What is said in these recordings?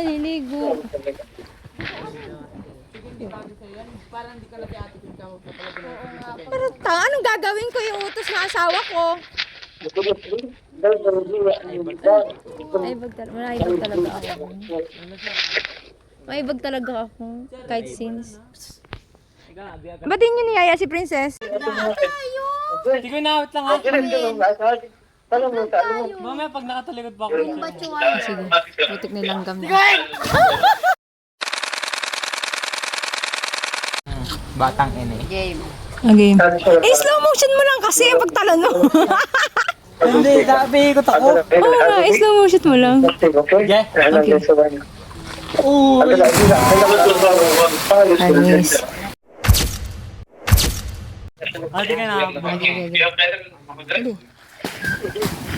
naliligo. Pero anong gagawin ko yung utos ng asawa ko? Maibag talaga ako. Maibag talaga ako. Kahit since. Ba't din nyo niyaya si Princess? Hindi ko inaawit lang ha. Mamaya pag nakatalikod pa ako. Sige, butik nilanggam na. Batang ene. Game. Slow motion mo lang kasi yung pagtalon mo. Hindi, sabi ko ako. Oo nga, slow motion mo lang. Yeah? Okay. Anis. Hindi ka na.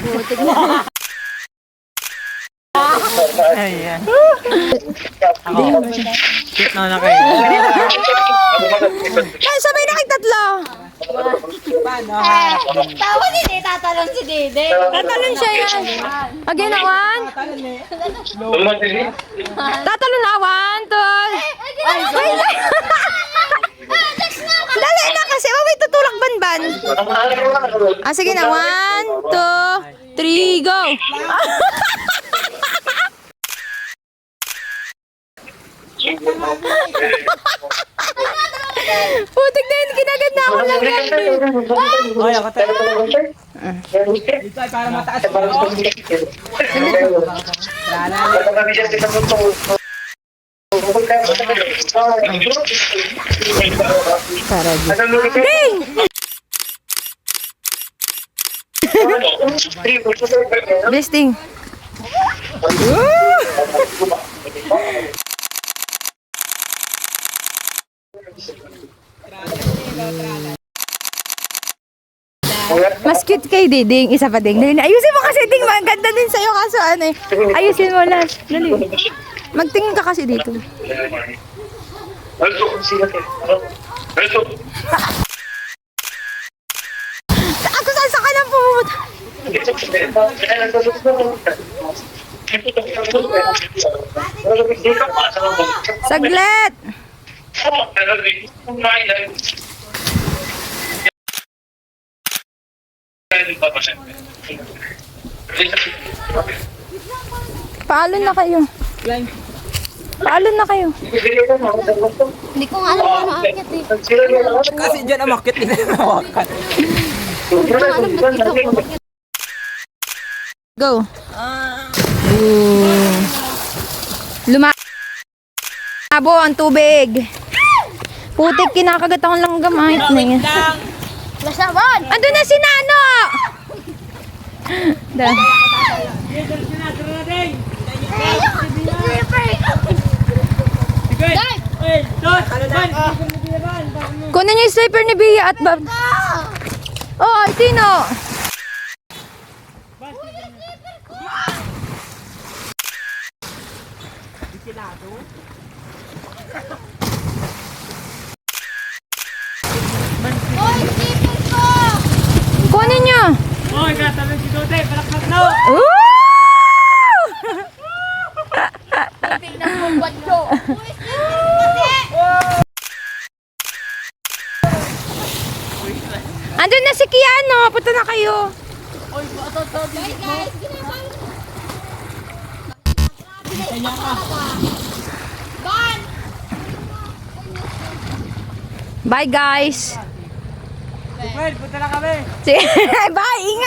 Butik na. Ayan. Ako. Cute na kayo. Ay, sabay na kayo tatlo. Tawa si Dede, tatalon si Dede. Tatalon siya yan. Again na, one. Tatalon na, one, two. Dali na kasi, may tutulak banban. Sige na, one, two, three, go. Putik na yun, kinagad na ako lang yan. Ay, ako tayo. Dito ay para mataas ko. Hey! Besting. Mas cute kay Diding, isa pa ding. Dali na. Ayusin mo kasi Ding, maganda din sa'yo kaso ano eh. Ayusin mo lang. Dali. Magtingin ka kasi dito. Ako saan sa kanang pumunta? Saglit! Paalon na kayo. Paalon na kayo. Hindi ko nga alam kung ano akit eh. Kasi dyan ang makit nila na mawakan. Hindi ko alam ba't ikaw umakit. Go. Lumabo ang tubig. Putik, kinakagat akong langgam. Ay, na yan. Lasaban! Andun na si Nano! Da. Kunin niyo yung sniper ni Bia at Bob. Oh, Tino. Oy, sipin ko! Kunin niyo. Oh, gatabi si Dote, palakpak na. Tingnan mo ba't ko? Andun na si Kiano. Punta na kayo. Bye guys! Ban! Bye, guys. Fred, punta na kami. Bye, ingat.